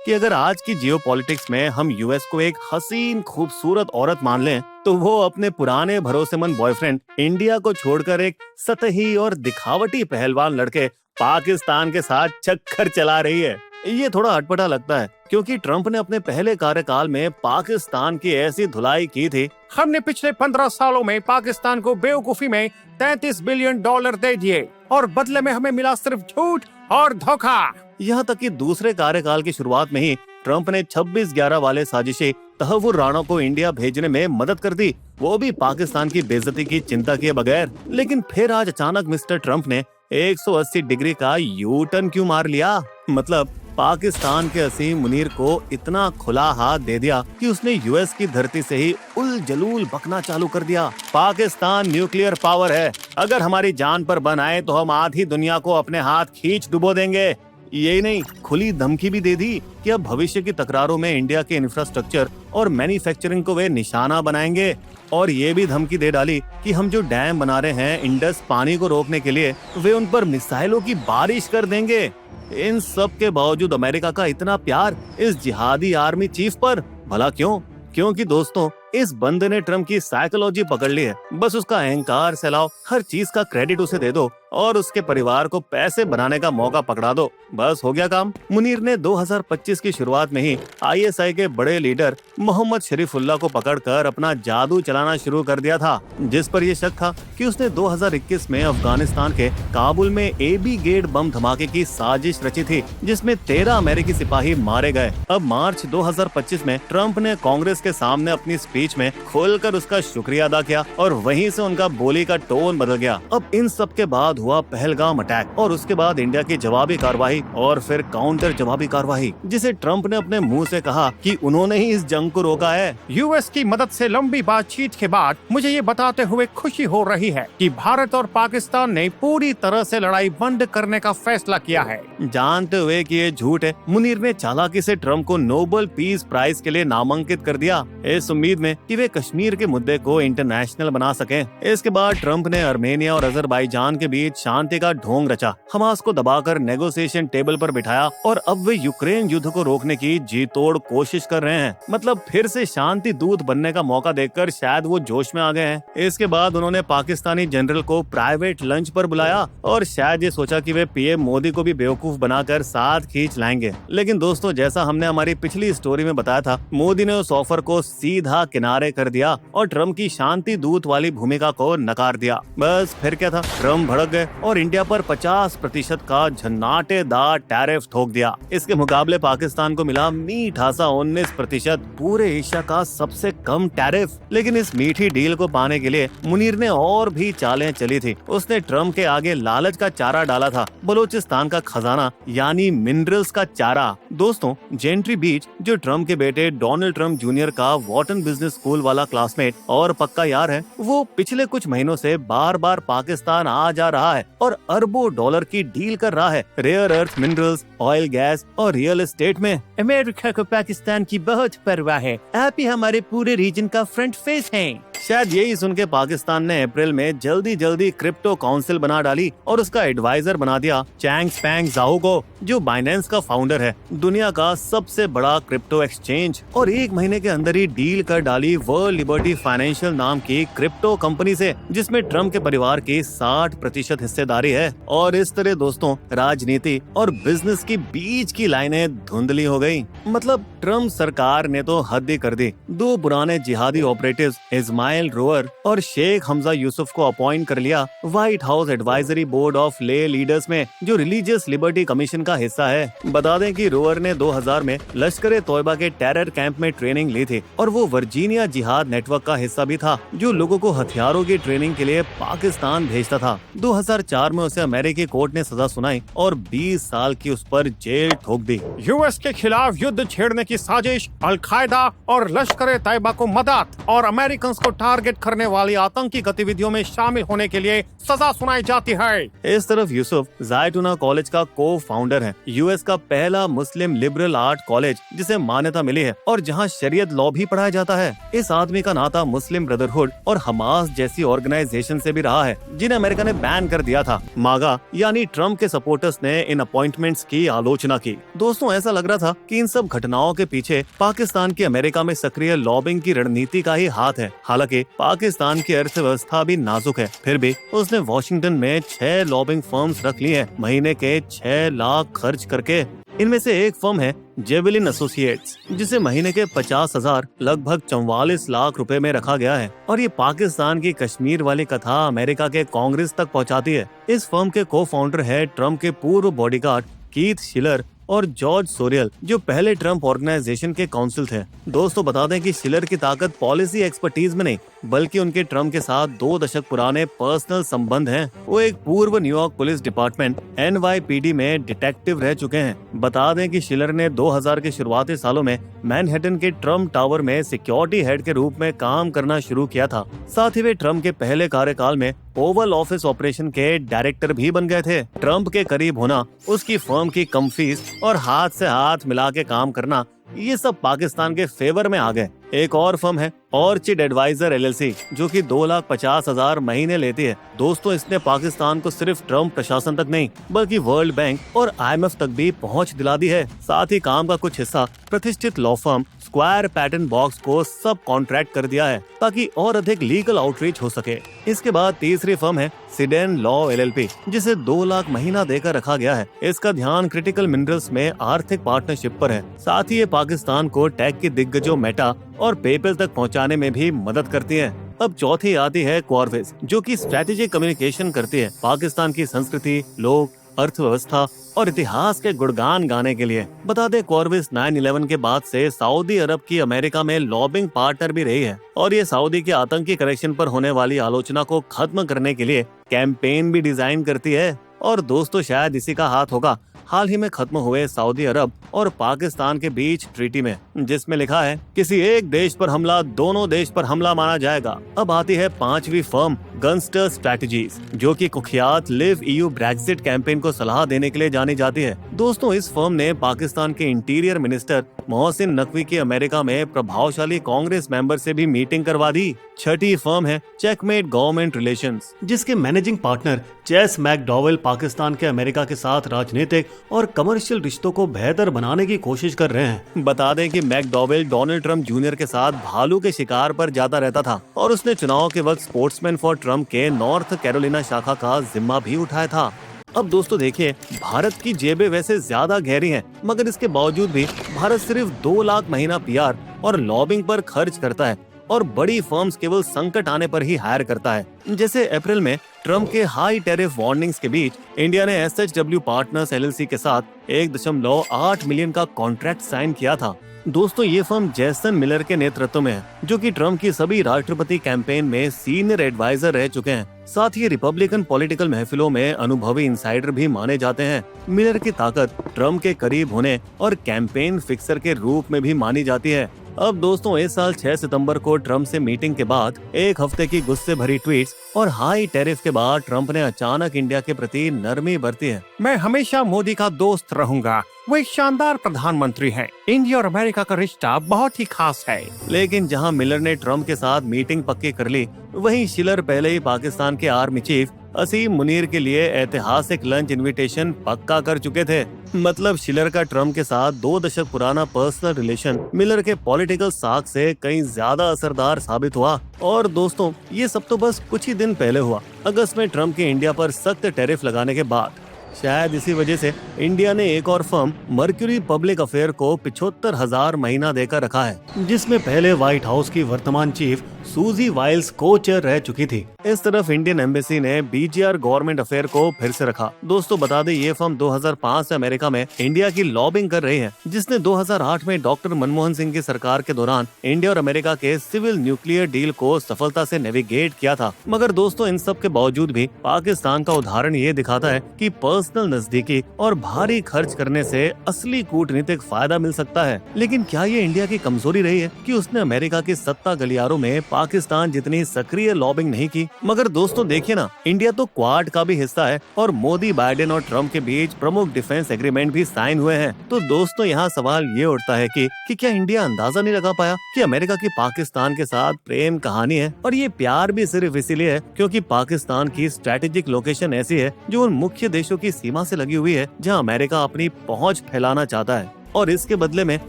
कि अगर आज की जियोपॉलिटिक्स में हम यूएस को एक हसीन खूबसूरत औरत मान लें, तो वो अपने पुराने भरोसेमंद बॉयफ्रेंड इंडिया को छोड़कर एक सतही और दिखावटी पहलवान लड़के पाकिस्तान के साथ चक्कर चला रही है। ये थोड़ा अटपटा लगता है क्योंकि ट्रंप ने अपने पहले कार्यकाल में पाकिस्तान की ऐसी धुलाई की थी। हमने पिछले 15 सालों में पाकिस्तान को बेवकूफी में $33 बिलियन दे दिए और बदले में हमें मिला सिर्फ झूठ और धोखा। यहाँ तक कि दूसरे कार्यकाल की शुरुआत में ही ट्रंप ने 26/11 वाले साजिशी तहव्वुर राणा को इंडिया भेजने में मदद कर दी, वो भी पाकिस्तान की बेइज्जती की चिंता किए बगैर। लेकिन फिर आज अचानक मिस्टर ट्रंप ने 180 डिग्री का यू टर्न क्यों मार लिया? मतलब पाकिस्तान के असीम मुनीर को इतना खुला हाथ दे दिया कि उसने यूएस की धरती से ही उल जलूल बकना चालू कर दिया। पाकिस्तान न्यूक्लियर पावर है, अगर हमारी जान पर बन आए तो हम आधी दुनिया को अपने हाथ खींच डुबो देंगे। यही नहीं, खुली धमकी भी दे दी कि अब भविष्य की तकरारों में इंडिया के इंफ्रास्ट्रक्चर और मैन्युफैक्चरिंग को वे निशाना बनाएंगे। और ये भी धमकी दे डाली कि हम जो डैम बना रहे हैं इंडस पानी को रोकने के लिए, वे उन पर मिसाइलों की बारिश कर देंगे। इन सब के बावजूद अमेरिका का इतना प्यार इस जिहादी आर्मी चीफ पर, भला क्यों? क्योंकि दोस्तों, इस बंदे ने ट्रम्प की साइकोलॉजी पकड़ ली है। बस उसका अहंकार सहलाओ, हर चीज का क्रेडिट उसे दे दो और उसके परिवार को पैसे बनाने का मौका पकड़ा दो, बस हो गया काम। मुनीर ने 2025 की शुरुआत में ही आईएसआई के बड़े लीडर मोहम्मद शरीफुल्लाह को पकड़कर अपना जादू चलाना शुरू कर दिया था, जिस पर यह शक था कि उसने 2021 में अफगानिस्तान के काबुल में एबी गेट बम धमाके की साजिश रची थी, जिसमें 13 अमेरिकी सिपाही मारे गए। अब मार्च 2025 में ट्रंप ने कांग्रेस के सामने अपनी स्पीच में खोलकर उसका शुक्रिया अदा किया और वहीं से उनका बोली का टोन बदल गया। अब इन सब के बाद हुआ पहलगाम अटैक और उसके बाद इंडिया की जवाबी कार्रवाई और फिर काउंटर जवाबी कार्रवाई, जिसे ट्रंप ने अपने मुंह से कहा कि उन्होंने ही इस जंग को रोका है। यूएस की मदद से लंबी बातचीत के बाद मुझे ये बताते हुए खुशी हो रही है कि भारत और पाकिस्तान ने पूरी तरह से लड़ाई बंद करने का फैसला किया है। जानते हुए कि ये झूठ है, मुनीर ने चालाकी से ट्रंप को नोबेल पीस प्राइज के लिए नामांकित कर दिया, इस उम्मीद में कि वे कश्मीर के मुद्दे को इंटरनेशनल बना सकें। इसके बाद ट्रंप ने आर्मेनिया और अजरबैजान के बीच शांति का ढोंग रचा, हमास को दबाकर नेगोशिएशन टेबल पर बिठाया और अब वे यूक्रेन युद्ध को रोकने की जी तोड़ कोशिश कर रहे हैं। मतलब फिर से शांति दूत बनने का मौका देखकर शायद वो जोश में आ गए हैं। इसके बाद उन्होंने पाकिस्तानी जनरल को प्राइवेट लंच पर बुलाया और शायद ये सोचा कि वे पीएम मोदी को भी बेवकूफ बनाकर साथ खींच लाएंगे। लेकिन दोस्तों, जैसा हमने हमारी पिछली स्टोरी में बताया था, मोदी ने उस ऑफर को सीधा किनारे कर दिया और ट्रंप की शांति दूत वाली भूमिका को नकार दिया। बस फिर क्या था, ट्रंप भड़क गए और इंडिया पर 50% का झन्नाटेदार टैरिफ थोक दिया। इसके मुकाबले पाकिस्तान को मिला मीठा सा 19%, पूरे एशिया का सबसे कम टैरिफ। लेकिन इस मीठी डील को पाने के लिए मुनीर ने और भी चालें चली थी। उसने ट्रंप के आगे लालच का चारा डाला था, बलूचिस्तान का खजाना यानी मिनरल्स का चारा। दोस्तों, जेंट्री बीच, जो ट्रंप के बेटे डोनाल्ड ट्रंप जूनियर का वॉटन बिजनेस स्कूल वाला क्लासमेट और पक्का यार है, वो पिछले कुछ महीनों से बार बार पाकिस्तान आ जा रहा है और अरबों डॉलर की डील कर रहा है rare earth minerals, oil, gas और रियल एस्टेट में। अमेरिका को पाकिस्तान की बहुत परवाह है, आप ही हमारे पूरे रीजन का फ्रंट फेस हैं। शायद यही सुन के पाकिस्तान ने अप्रैल में जल्दी क्रिप्टो काउंसिल बना डाली और उसका एडवाइजर बना दिया चैंग स्पैंग जाओ को, जो बाइनेंस का फाउंडर है, दुनिया का सबसे बड़ा क्रिप्टो एक्सचेंज। और एक महीने के अंदर ही डील कर डाली वर्ल्ड लिबर्टी फाइनेंशियल नाम की क्रिप्टो कंपनी से, जिसमें ट्रंप के परिवार की 60% हिस्सेदारी है। और इस तरह दोस्तों, राजनीति और बिजनेस की बीच की लाइनें धुंधली हो गयी। मतलब ट्रंप सरकार ने तो हद ही कर दी। दो पुराने जिहादी ऑपरेटिव्स इस्माइल रोअर और शेख हमजा यूसुफ को अपॉइंट कर लिया white house advisory board of ले लीडर्स में, जो रिलीजियस लिबर्टी कमीशन का हिस्सा है। बता दें कि रोअर ने 2000 में लश्कर तोयबा के टेरर कैंप में ट्रेनिंग ली थी और वो वर्जीनिया जिहाद नेटवर्क का हिस्सा भी था, जो लोगों को हथियारों की ट्रेनिंग के लिए पाकिस्तान भेजता था। 2004 में उसे अमेरिकी कोर्ट ने सजा सुनाई और 20 साल की उस पर जेल ठोक दी। यूएस के खिलाफ युद्ध छेड़ने की साजिश, अल-कायदा और लश्कर तैयबा को मदद और अमेरिकन को टारगेट करने वाली आतंकी गतिविधियों में शामिल होने के लिए सजा सुनाई जाती है। इस तरफ यूसुफ जायतूना कॉलेज का को फाउंडर फाउंडर हैं, यूएस का पहला मुस्लिम लिबरल आर्ट कॉलेज जिसे मान्यता मिली है और जहां शरीयत लॉ भी पढ़ाया जाता है। इस आदमी का नाता मुस्लिम ब्रदरहुड और हमास जैसी ऑर्गेनाइजेशन से भी रहा है, जिन्हें अमेरिका ने बैन कर दिया था। मागा यानी ट्रम्प के सपोर्टर्स ने इन अपॉइंटमेंट्स की आलोचना की। दोस्तों, ऐसा लग रहा था कि इन सब घटनाओं के पीछे पाकिस्तान की अमेरिका में सक्रिय लॉबिंग की रणनीति का ही हाथ है। हालांकि पाकिस्तान की अर्थव्यवस्था भी नाजुक है, फिर भी उसने वॉशिंगटन में 6 लॉबिंग फर्म्स रख ली हैं, महीने के 6 लाख खर्च करके। इनमें से एक फर्म है जेवेलिन एसोसिएट्स, जिसे महीने के 50,000 लगभग 44 लाख रुपए में रखा गया है और ये पाकिस्तान की कश्मीर वाली कथा अमेरिका के कांग्रेस तक पहुंचाती है। इस फर्म के को फाउंडर है ट्रम्प के पूर्व बॉडीगार्ड कीथ शिलर और जॉर्ज सोरियल, जो पहले ट्रम्प ऑर्गेनाइजेशन के काउंसिल थे। दोस्तों, बता दें कि शिलर की ताकत पॉलिसी एक्सपर्टीज में नहीं, बल्कि उनके ट्रम्प के साथ 2 दशक पुराने पर्सनल संबंध हैं। वो एक पूर्व न्यूयॉर्क पुलिस डिपार्टमेंट NYPD में डिटेक्टिव रह चुके हैं। बता दें कि शिलर ने 2000 के शुरुआती सालों में मैनहट्टन के ट्रम्प टावर में सिक्योरिटी हेड के रूप में काम करना शुरू किया था। साथ ही वे ट्रम्प के पहले कार्यकाल में ओवल ऑफिस ऑपरेशन के डायरेक्टर भी बन गए थे। ट्रम्प के करीब होना, उसकी फर्म की कम फीस और हाथ से हाथ मिला के काम करना, ये सब पाकिस्तान के फेवर में आ गए। एक और फर्म है ऑर्चिड एडवाइजर LLC, जो कि 2,50,000 महीने लेती है। दोस्तों, इसने पाकिस्तान को सिर्फ ट्रम्प प्रशासन तक नहीं, बल्कि वर्ल्ड बैंक और IMF तक भी पहुंच दिला दी है। साथ ही काम का कुछ हिस्सा प्रतिष्ठित law firm square pattern box को सब कॉन्ट्रैक्ट कर दिया है, ताकि और अधिक लीगल आउटरीच हो सके। इसके बाद तीसरी फर्म है सिडेन लॉ LLP, जिसे 2 लाख महीना देकर रखा गया है। इसका ध्यान क्रिटिकल मिनरल्स में आर्थिक पार्टनरशिप पर है। साथ ही ये पाकिस्तान को टेक की दिग्गजों मेटा और पेपल तक पहुंचाने में भी मदद करती है। अब चौथी आती है क्वार्विस, जो कि स्ट्रेटेजिक कम्युनिकेशन करती है पाकिस्तान की संस्कृति, लोग, अर्थव्यवस्था और इतिहास के गुणगान गाने के लिए। बता दें, क्वार्विस 9/11 के बाद से सऊदी अरब की अमेरिका में लॉबिंग पार्टनर भी रही है और ये सऊदी के आतंकी कनेक्शन पर होने वाली आलोचना को खत्म करने के लिए कैंपेन भी डिजाइन करती है। और दोस्तों, शायद इसी का हाथ होगा हाल ही में खत्म हुए सऊदी अरब और पाकिस्तान के बीच ट्रीटी में, जिसमें लिखा है किसी एक देश पर हमला दोनों देश पर हमला माना जाएगा। अब आती है 5वीं फर्म गनस्टर स्ट्रैटेजीज, जो कि कुख्यात लिव EU ब्रेक्सिट कैंपेन को सलाह देने के लिए जानी जाती है। दोस्तों, इस फर्म ने पाकिस्तान के इंटीरियर मिनिस्टर मोहसिन नकवी की अमेरिका में प्रभावशाली कांग्रेस मेंबर से भी मीटिंग करवा दी। छठी फर्म है चेकमेट गवर्नमेंट रिलेशंस, जिसके managing partner Chase McDowell Pakistan के अमेरिका के साथ राजनीतिक और कमर्शियल रिश्तों को बेहतर बनाने की कोशिश कर रहे हैं। बता दें कि मैकडॉवेल डोनाल्ड ट्रम्प जूनियर के साथ भालू के शिकार पर जाता रहता था और उसने चुनाव के वक्त स्पोर्ट्समैन फॉर ट्रम्प के नॉर्थ कैरोलिना शाखा का जिम्मा भी उठाया था। अब दोस्तों देखिए, भारत की जेबें वैसे ज्यादा गहरी हैं, मगर इसके बावजूद भी भारत सिर्फ 2 लाख महीना PR और लॉबिंग पर खर्च करता है और बड़ी फर्म्स केवल संकट आने पर ही हायर करता है। जैसे अप्रैल में ट्रम्प के हाई टैरिफ वार्निंग्स के बीच इंडिया ने SHW पार्टनर्स LLC के साथ 1.8 मिलियन का कॉन्ट्रैक्ट साइन किया था। दोस्तों, ये फर्म जेसन मिलर के नेतृत्व में है, जो कि ट्रम्प की सभी राष्ट्रपति कैंपेन में सीनियर एडवाइजर रह चुके हैं। साथ ही रिपब्लिकन पॉलिटिकल महफिलों में अनुभवी इंसाइडर भी माने जाते हैं। मिलर की ताकत ट्रम्प के करीब होने और कैंपेन फिक्सर के रूप में भी मानी जाती है। अब दोस्तों, इस साल 6 सितंबर को ट्रम्प से मीटिंग के बाद एक हफ्ते की गुस्से भरी ट्वीट्स और हाई टैरिफ के बाद ट्रम्प ने अचानक इंडिया के प्रति नरमी बरती है। मैं हमेशा मोदी का दोस्त रहूंगा। वो एक शानदार प्रधानमंत्री हैं। इंडिया और अमेरिका का रिश्ता बहुत ही खास है। लेकिन जहां मिलर ने ट्रम्प के साथ मीटिंग पक्की कर ली, वहीं शिलर पहले ही पाकिस्तान के आर्मी चीफ असीम मुनीर के लिए ऐतिहासिक लंच इनविटेशन पक्का कर चुके थे। मतलब शिलर का ट्रम्प के साथ 2 दशक पुराना पर्सनल रिलेशन मिलर के पॉलिटिकल साख से कहीं ज्यादा असरदार साबित हुआ। और दोस्तों, ये सब तो बस कुछ ही दिन पहले हुआ। अगस्त में ट्रम्प के इंडिया पर सख्त टैरिफ लगाने के बाद शायद इसी वजह से इंडिया ने एक और फर्म मर्क्यूरी पब्लिक अफेयर को 75,000 महीना देकर रखा है, जिसमें पहले व्हाइट हाउस की वर्तमान चीफ सूजी वाइल्स को-चेयर रह चुकी थी। इस तरफ इंडियन एम्बेसी ने BGR गवर्नमेंट अफेयर को फिर से रखा। दोस्तों, बता दें, ये फर्म 2005 से अमेरिका में इंडिया की लॉबिंग कर रही है, जिसने 2008 में डॉक्टर मनमोहन सिंह की सरकार के दौरान इंडिया और अमेरिका के सिविल न्यूक्लियर डील को सफलता से नेविगेट किया था। मगर दोस्तों, इन सब के बावजूद भी पाकिस्तान का उदाहरण ये दिखाता है कि पर्सनल नजदीकी और भारी खर्च करने से असली कूटनीतिक फायदा मिल सकता है। लेकिन क्या ये इंडिया की कमजोरी रही है कि उसने अमेरिका की सत्ता गलियारों में पाकिस्तान जितनी सक्रिय लॉबिंग नहीं की? मगर दोस्तों देखिए ना, इंडिया तो क्वाड का भी हिस्सा है और मोदी, बाइडेन और ट्रम्प के बीच प्रमुख डिफेंस एग्रीमेंट भी साइन हुए हैं। तो दोस्तों यहाँ सवाल ये उठता है कि क्या इंडिया अंदाजा नहीं लगा पाया कि अमेरिका की पाकिस्तान के साथ प्रेम कहानी है, और ये प्यार भी सिर्फ इसीलिए है क्योंकि पाकिस्तान की स्ट्रेटेजिक लोकेशन ऐसी है जो उन मुख्य देशों की सीमा से लगी हुई है जहां अमेरिका अपनी पहुंच फैलाना चाहता है, और इसके बदले में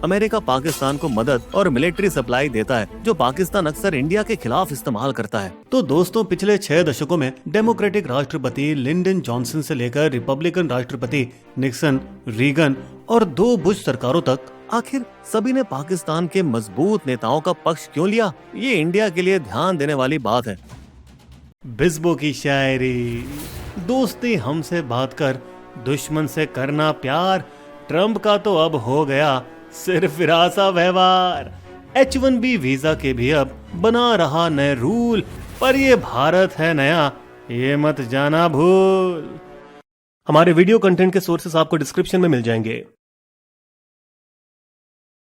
अमेरिका पाकिस्तान को मदद और मिलिट्री सप्लाई देता है जो पाकिस्तान अक्सर इंडिया के खिलाफ इस्तेमाल करता है। तो दोस्तों पिछले 6 दशकों में डेमोक्रेटिक राष्ट्रपति लिंडन जॉनसन से लेकर रिपब्लिकन राष्ट्रपति निक्सन, रीगन और 2 बुश सरकारों तक आखिर सभी ने पाकिस्तान के मजबूत नेताओं का पक्ष क्यों लिया? ये इंडिया के लिए ध्यान देने वाली बात है। बिस्बो की शायरी, दोस्ती हमसे बात कर, दुश्मन से करना प्यार, ट्रम्प का तो अब हो गया सिर्फ विरासा व्यवहार, H1B वीजा के भी अब बना रहा नए रूल, पर ये भारत है नया, ये मत जाना भूल। हमारे वीडियो कंटेंट के सोर्सेस आपको डिस्क्रिप्शन में मिल जाएंगे।